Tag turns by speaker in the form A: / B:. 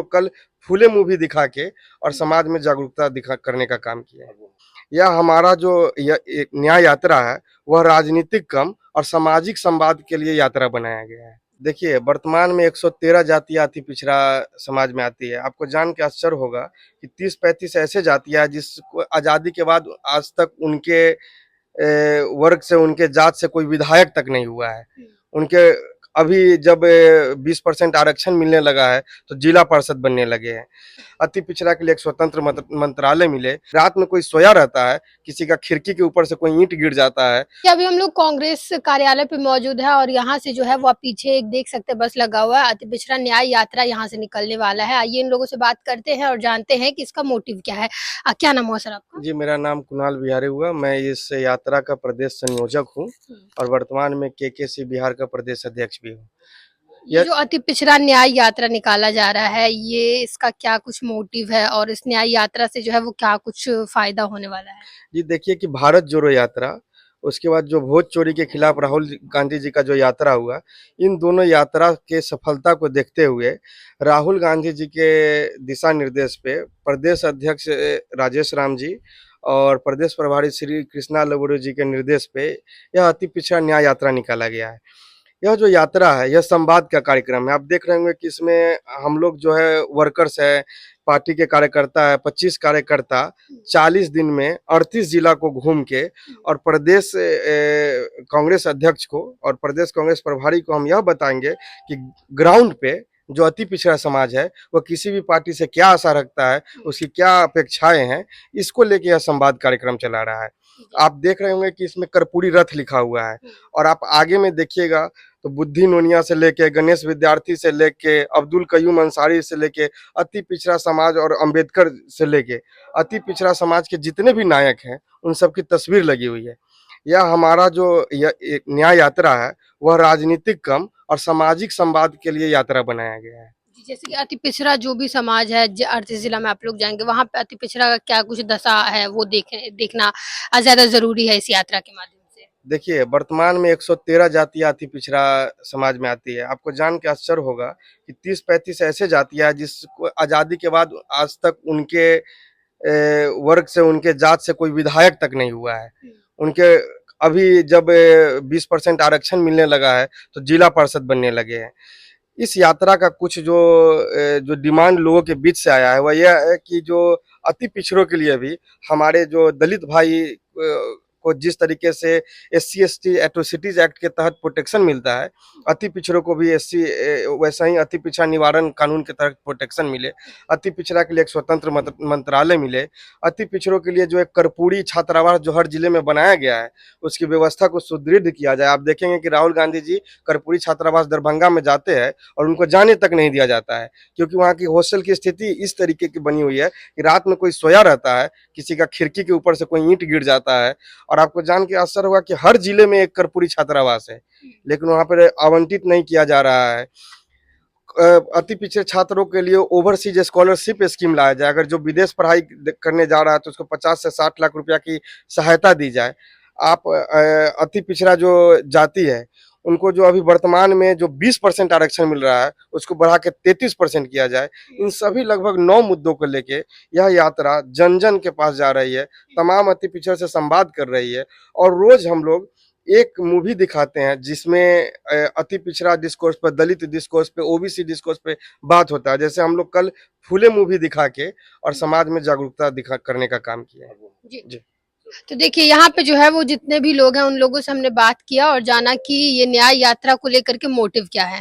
A: तो कल फूले मूवी दिखा के और समाज में जागरूकता दिखा करने का काम किया है। यह हमारा जो न्याय यात्रा है वह राजनीतिक कम और सामाजिक संवाद के लिए यात्रा बनाया गया है। देखिए वर्तमान में 113 जातियां अति पिछड़ा समाज में आती है। आपको जान के आश्चर्य होगा कि 30-35 ऐसे जातियां हैं जिसको आजादी के बाद आज तक उनके वर्ग से, उनके जात से कोई विधायक तक नहीं हुआ है। उनके अभी जब 20% आरक्षण मिलने लगा है तो जिला पार्षद बनने लगे हैं। अति पिछड़ा के लिए एक स्वतंत्र मंत्रालय मिले। रात में कोई सोया रहता है, किसी का खिड़की के ऊपर से कोई ईंट गिर जाता है।
B: अभी हम लोग कांग्रेस कार्यालय पे मौजूद है और यहाँ से जो है वो आप पीछे एक देख सकते हैं बस लगा हुआ है। अति पिछड़ा न्याय यात्रा यहाँ से निकलने वाला है। आइए इन लोगों से बात करते हैं और जानते हैं कि इसका मोटिव क्या है। क्या नाम हुआ सर आपका?
A: जी, मेरा नाम कुणाल बिहारी हुआ। मैं इस यात्रा का प्रदेश संयोजक हूँ और वर्तमान में केकेसी बिहार का प्रदेश अध्यक्ष भी हूँ।
B: ये जो अति पिछड़ा न्याय यात्रा निकाला जा रहा है, ये इसका क्या कुछ मोटिव है और इस न्याय यात्रा से जो है वो क्या कुछ फायदा होने वाला है?
A: जी देखिए कि भारत जोड़ो यात्रा, उसके बाद जो भोज चोरी के खिलाफ राहुल गांधी जी का जो यात्रा हुआ, इन दोनों यात्रा के सफलता को देखते हुए राहुल गांधी जी के दिशा निर्देश पे प्रदेश अध्यक्ष राजेश राम जी और प्रदेश प्रभारी श्री कृष्णा लबोरे जी के निर्देश पे यह अति पिछड़ा न्याय यात्रा निकाला गया है। यह जो यात्रा है यह संवाद का कार्यक्रम है। आप देख रहे होंगे कि इसमें हम लोग जो है वर्कर्स है, पार्टी के कार्यकर्ता है, 25 कार्यकर्ता 40 दिन में 38 जिला को घूम के और प्रदेश कांग्रेस अध्यक्ष को और प्रदेश कांग्रेस प्रभारी को हम यह बताएंगे कि ग्राउंड पे जो अति पिछड़ा समाज है वह किसी भी पार्टी से क्या आशा रखता है, उसकी क्या अपेक्षाएं हैं, इसको लेके यह संवाद कार्यक्रम चला रहा है। आप देख रहे होंगे कि इसमें कर्पूरी रथ लिखा हुआ है और आप आगे में देखिएगा तो बुद्धि नोनिया से लेके, गणेश विद्यार्थी से लेके, अब्दुल कयूम अंसारी से लेके, अति पिछड़ा समाज और अंबेडकर से लेके अति पिछड़ा समाज के जितने भी नायक हैं उन सब की तस्वीर लगी हुई है। यह हमारा जो न्याय यात्रा है वह राजनीतिक कम और सामाजिक संवाद के लिए यात्रा बनाया गया है।
B: जैसे कि अति पिछड़ा जो भी समाज है 38 जिला में आप लोग जाएंगे, वहां पे अति पिछड़ा का क्या कुछ दशा है वो देखना ज्यादा जरूरी है इस यात्रा के माध्यम से।
A: देखिए वर्तमान में 113 जातियां अति पिछड़ा समाज में आती है। आपको जान के आश्चर्य होगा कि 30-35 ऐसे जातियां हैं जिसको आजादी के बाद आज तक उनके वर्ग से, उनके जात से कोई विधायक तक नहीं हुआ है। उनके अभी जब 20% आरक्षण मिलने लगा है तो जिला पार्षद बनने लगे हैं। इस यात्रा का कुछ जो डिमांड लोगों के बीच से आया है वह यह है कि जो अति पिछड़ों के लिए भी हमारे जो दलित भाई को जिस तरीके से SC/ST एट्रोसिटीज एक्ट के तहत प्रोटेक्शन मिलता है, अति पिछड़ों को भी SC वैसा ही अति पिछड़ा निवारण कानून के तहत प्रोटेक्शन मिले। अति पिछड़ा के लिए एक स्वतंत्र मंत्रालय मिले। अति पिछड़ों के लिए जो एक कर्पूरी छात्रावास जो हर जिले में बनाया गया है उसकी व्यवस्था को सुदृढ़ किया जाए। आप देखेंगे कि राहुल गांधी जी कर्पूरी छात्रावास दरभंगा में जाते हैं और उनको जाने तक नहीं दिया जाता है, क्योंकि वहाँ की हॉस्टल की स्थिति इस तरीके की बनी हुई है कि रात में कोई सोया रहता है, किसी का खिड़की के ऊपर से कोई ईंट गिर जाता है। और आपको जान के आश्चर्य होगा कि हर जिले में एक कर्पूरी छात्रावास है, लेकिन वहाँ पर आवंटित नहीं किया जा रहा है। अति पिछड़े छात्रों के लिए ओवरसीज स्कॉलरशिप स्कीम लाया जाए। अगर जो विदेश पढ़ाई करने जा रहा है तो उसको 50 से 60 लाख रुपया की सहायता दी जाए। आप अति पिछड़ा जो जाति है उनको जो अभी वर्तमान में जो 20% आरक्षण मिल रहा है उसको बढ़ा के 33% किया जाए। इन सभी लगभग 9 मुद्दों को लेके यह यात्रा जन जन के पास जा रही है, तमाम अति पिछड़े से संवाद कर रही है और रोज हम लोग एक मूवी दिखाते हैं जिसमें अति पिछड़ा डिस्कोर्स पर, दलित डिस्कोर्स पे, OBC डिस्कोर्स पे बात होता है। जैसे हम लोग कल फूले मूवी दिखा के और समाज में जागरूकता दिखा करने का काम किया है। जी।
B: तो देखिए यहाँ पे जो है वो जितने भी लोग हैं उन लोगों से हमने बात किया और जाना कि ये न्याय यात्रा को लेकर के मोटिव क्या है।